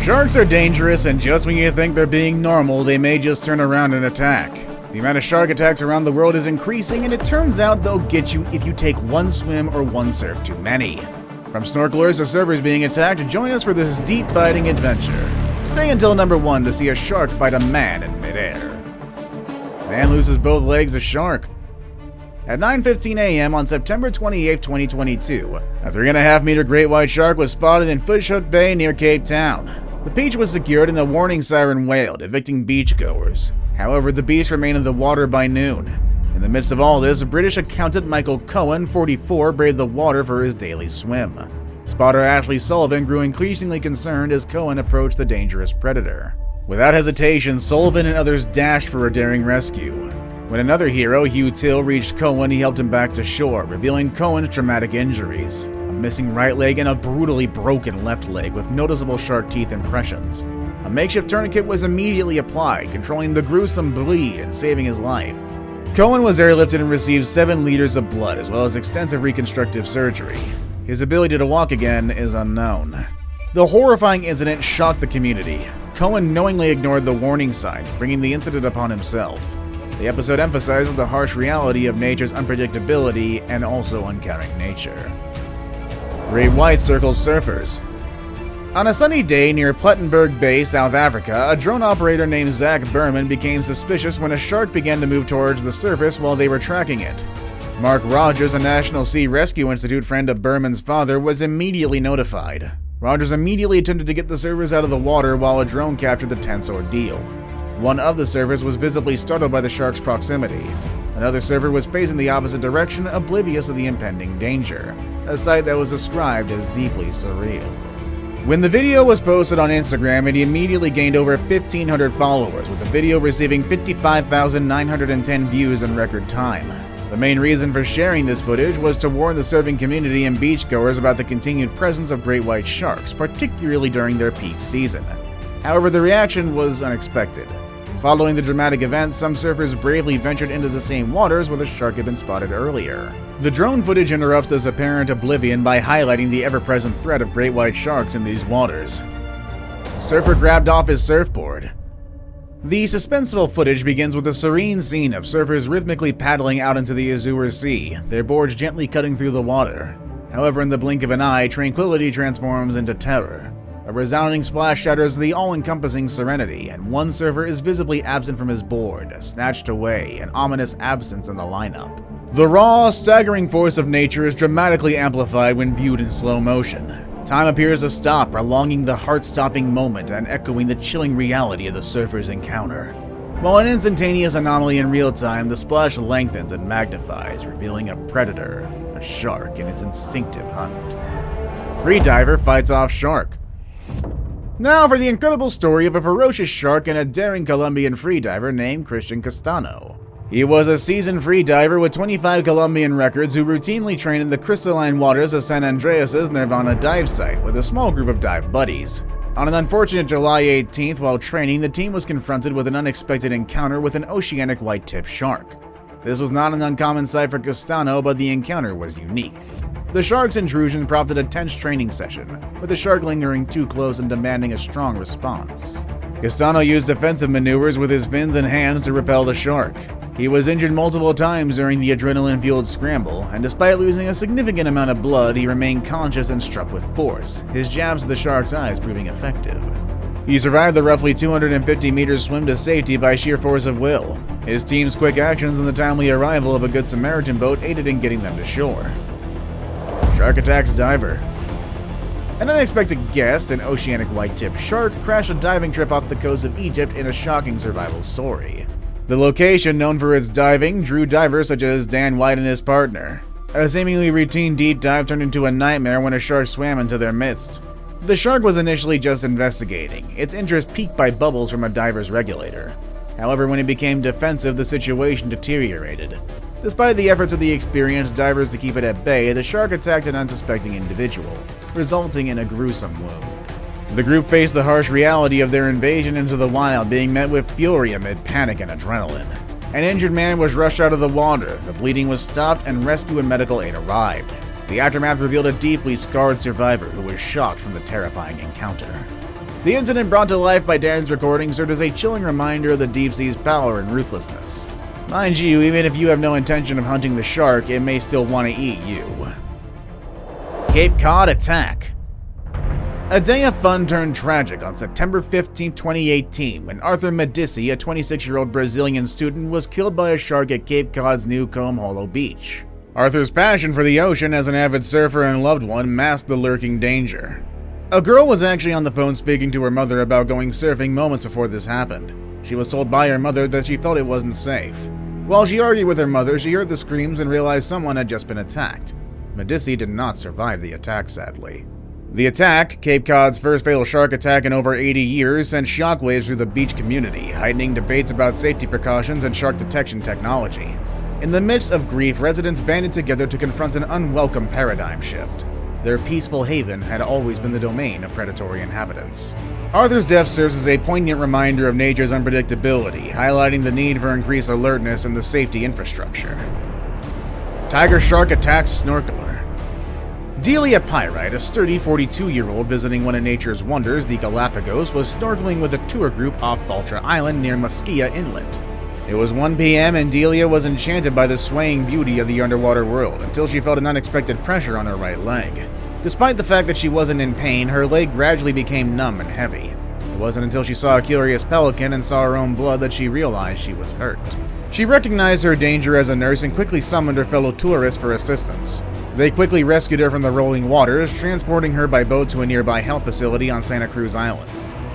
Sharks are dangerous, and just when you think they're being normal, they may just turn around and attack. The amount of shark attacks around the world is increasing, and it turns out they'll get you if you take one swim or one surf too many. From snorkelers to surfers being attacked, join us for this deep biting adventure. Stay until number 1 to see a shark bite a man in midair. Man loses both legs to shark. At 9:15 a.m. on September 28, 2022, a 3.5 meter great white shark was spotted in Fishhook Bay near Cape Town. The beach was secured and the warning siren wailed, evicting beachgoers. However, the beast remained in the water by noon. In the midst of all this, British accountant Michael Cohen, 44, braved the water for his daily swim. Spotter Ashley Sullivan grew increasingly concerned as Cohen approached the dangerous predator. Without hesitation, Sullivan and others dashed for a daring rescue. When another hero, Hugh Till, reached Cohen, he helped him back to shore, revealing Cohen's traumatic injuries: a missing right leg and a brutally broken left leg with noticeable shark teeth impressions. A makeshift tourniquet was immediately applied, controlling the gruesome bleed and saving his life. Cohen was airlifted and received 7 liters of blood, as well as extensive reconstructive surgery. His ability to walk again is unknown. The horrifying incident shocked the community. Cohen knowingly ignored the warning sign, bringing the incident upon himself. The episode emphasizes the harsh reality of nature's unpredictability and also uncaring nature. Great white circles surfers. On a sunny day near Plettenberg Bay, South Africa, a drone operator named Zach Berman became suspicious when a shark began to move towards the surface while they were tracking it. Mark Rogers, a National Sea Rescue Institute friend of Berman's father, was immediately notified. Rogers immediately attempted to get the surfers out of the water while a drone captured the tense ordeal. One of the surfers was visibly startled by the shark's proximity. Another surfer was facing the opposite direction, oblivious of the impending danger, a sight that was described as deeply surreal. When the video was posted on Instagram, it immediately gained over 1,500 followers, with the video receiving 55,910 views in record time. The main reason for sharing this footage was to warn the surfing community and beachgoers about the continued presence of great white sharks, particularly during their peak season. However, the reaction was unexpected. Following the dramatic event, some surfers bravely ventured into the same waters where the shark had been spotted earlier. The drone footage interrupts this apparent oblivion by highlighting the ever-present threat of great white sharks in these waters. Surfer grabbed off his surfboard. The suspenseful footage begins with a serene scene of surfers rhythmically paddling out into the azure sea, their boards gently cutting through the water. However, in the blink of an eye, tranquility transforms into terror. A resounding splash shatters the all-encompassing serenity, and one surfer is visibly absent from his board, snatched away, an ominous absence in the lineup. The raw, staggering force of nature is dramatically amplified when viewed in slow motion. Time appears to stop, prolonging the heart-stopping moment and echoing the chilling reality of the surfer's encounter. While an instantaneous anomaly in real time, the splash lengthens and magnifies, revealing a predator, a shark, in its instinctive hunt. Freediver fights off shark. Now for the incredible story of a ferocious shark and a daring Colombian freediver named Christian Castano. He was a seasoned freediver with 25 Colombian records who routinely trained in the crystalline waters of San Andreas' Nirvana dive site with a small group of dive buddies. On an unfortunate July 18th, while training, the team was confronted with an unexpected encounter with an oceanic white-tipped shark. This was not an uncommon sight for Castano, but the encounter was unique. The shark's intrusion prompted a tense training session, with the shark lingering too close and demanding a strong response. Castano used defensive maneuvers with his fins and hands to repel the shark. He was injured multiple times during the adrenaline-fueled scramble, and despite losing a significant amount of blood, he remained conscious and struck with force, his jabs to the shark's eyes proving effective. He survived the roughly 250-meter swim to safety by sheer force of will. His team's quick actions and the timely arrival of a Good Samaritan boat aided in getting them to shore. Shark attacks diver. An unexpected guest, an oceanic white-tipped shark, crashed a diving trip off the coast of Egypt in a shocking survival story. The location, known for its diving, drew divers such as Dan White and his partner. A seemingly routine deep dive turned into a nightmare when a shark swam into their midst. The shark was initially just investigating, its interest piqued by bubbles from a diver's regulator. However, when it became defensive, the situation deteriorated. Despite the efforts of the experienced divers to keep it at bay, the shark attacked an unsuspecting individual, resulting in a gruesome wound. The group faced the harsh reality of their invasion into the wild, being met with fury amid panic and adrenaline. An injured man was rushed out of the water, the bleeding was stopped, and rescue and medical aid arrived. The aftermath revealed a deeply scarred survivor who was shocked from the terrifying encounter. The incident brought to life by Dan's recording served as a chilling reminder of the deep sea's power and ruthlessness. Mind you, even if you have no intention of hunting the shark, it may still want to eat you. Cape Cod attack. A day of fun turned tragic on September 15, 2018, when Arthur Medici, a 26-year-old Brazilian student, was killed by a shark at Cape Cod's New Combe Hollow Beach. Arthur's passion for the ocean as an avid surfer and loved one masked the lurking danger. A girl was actually on the phone speaking to her mother about going surfing moments before this happened. She was told by her mother that she felt it wasn't safe. While she argued with her mother, she heard the screams and realized someone had just been attacked. Medici did not survive the attack, sadly. The attack, Cape Cod's first fatal shark attack in over 80 years, sent shockwaves through the beach community, heightening debates about safety precautions and shark detection technology. In the midst of grief, residents banded together to confront an unwelcome paradigm shift. Their peaceful haven had always been the domain of predatory inhabitants. Arthur's death serves as a poignant reminder of nature's unpredictability, highlighting the need for increased alertness in the safety infrastructure. Tiger shark attacks snorkeler. Delia Pyrite, a sturdy 42-year-old visiting one of nature's wonders, the Galapagos, was snorkeling with a tour group off Baltra Island near Muskia Inlet. It was 1 p.m. and Delia was enchanted by the swaying beauty of the underwater world until she felt an unexpected pressure on her right leg. Despite the fact that she wasn't in pain, her leg gradually became numb and heavy. It wasn't until she saw a curious pelican and saw her own blood that she realized she was hurt. She recognized her danger as a nurse and quickly summoned her fellow tourists for assistance. They quickly rescued her from the rolling waters, transporting her by boat to a nearby health facility on Santa Cruz Island.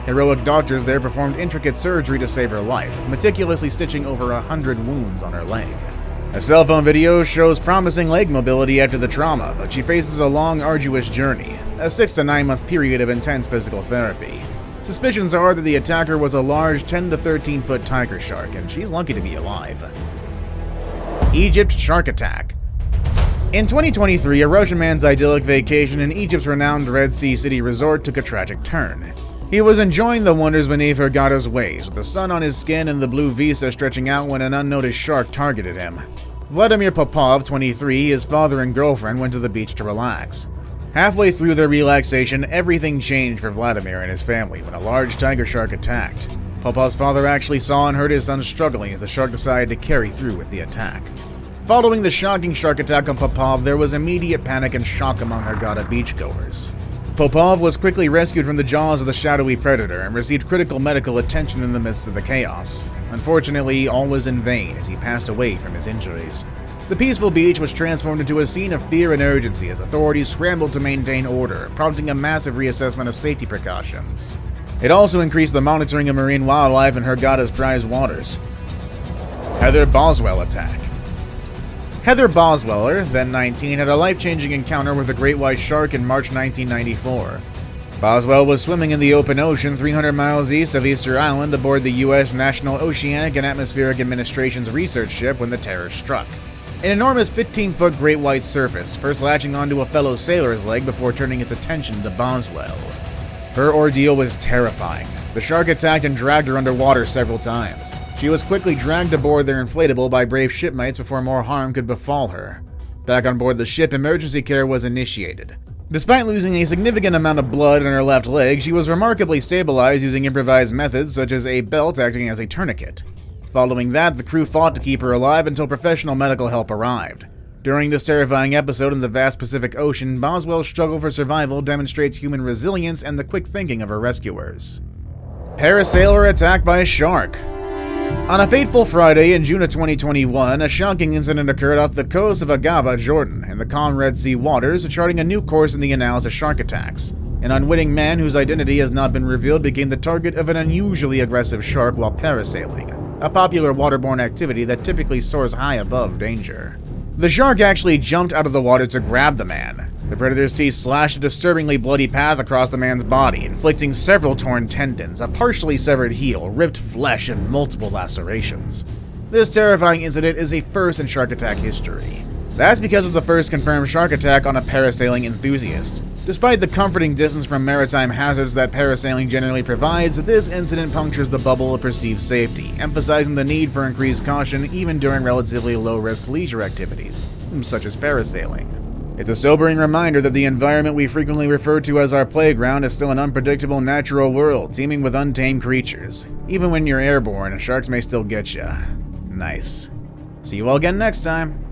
Heroic doctors there performed intricate surgery to save her life, meticulously stitching over 100 wounds on her leg. A cell phone video shows promising leg mobility after the trauma, but she faces a long, arduous journey, a 6 to 9 month period of intense physical therapy. Suspicions are that the attacker was a large 10 to 13 foot tiger shark, and she's lucky to be alive. Egypt shark attack. In 2023, a Russian man's idyllic vacation in Egypt's renowned Red Sea city resort took a tragic turn. He was enjoying the wonders beneath Hurghada's waves, with the sun on his skin and the blue vista stretching out when an unnoticed shark targeted him. Vladimir Popov, 23, his father and girlfriend went to the beach to relax. Halfway through their relaxation, everything changed for Vladimir and his family when a large tiger shark attacked. Popov's father actually saw and heard his son struggling as the shark decided to carry through with the attack. Following the shocking shark attack on Popov, there was immediate panic and shock among Hurghada beachgoers. Popov was quickly rescued from the jaws of the shadowy predator and received critical medical attention in the midst of the chaos. Unfortunately, all was in vain as he passed away from his injuries. The peaceful beach was transformed into a scene of fear and urgency as authorities scrambled to maintain order, prompting a massive reassessment of safety precautions. It also increased the monitoring of marine wildlife in Hurghada's prized waters. Heather Boswell attack. Heather Bosweller, then 19, had a life-changing encounter with a great white shark in March 1994. Boswell was swimming in the open ocean 300 miles east of Easter Island aboard the U.S. National Oceanic and Atmospheric Administration's research ship when the terror struck. An enormous 15-foot great white surfaced, first latching onto a fellow sailor's leg before turning its attention to Boswell. Her ordeal was terrifying. The shark attacked and dragged her underwater several times. She was quickly dragged aboard their inflatable by brave shipmates before more harm could befall her. Back on board the ship, emergency care was initiated. Despite losing a significant amount of blood in her left leg, she was remarkably stabilized using improvised methods such as a belt acting as a tourniquet. Following that, the crew fought to keep her alive until professional medical help arrived. During this terrifying episode in the vast Pacific Ocean, Boswell's struggle for survival demonstrates human resilience and the quick thinking of her rescuers. Parasailer attacked by a shark. On a fateful Friday in June of 2021, a shocking incident occurred off the coast of Agaba, Jordan, in the calm Red Sea waters, charting a new course in the annals of shark attacks. An unwitting man whose identity has not been revealed became the target of an unusually aggressive shark while parasailing, a popular waterborne activity that typically soars high above danger. The shark actually jumped out of the water to grab the man. The predator's teeth slashed a disturbingly bloody path across the man's body, inflicting several torn tendons, a partially severed heel, ripped flesh, and multiple lacerations. This terrifying incident is a first in shark attack history. That's because of the first confirmed shark attack on a parasailing enthusiast. Despite the comforting distance from maritime hazards that parasailing generally provides, this incident punctures the bubble of perceived safety, emphasizing the need for increased caution even during relatively low-risk leisure activities, such as parasailing. It's a sobering reminder that the environment we frequently refer to as our playground is still an unpredictable natural world, teeming with untamed creatures. Even when you're airborne, sharks may still get ya. Nice. See you all again next time.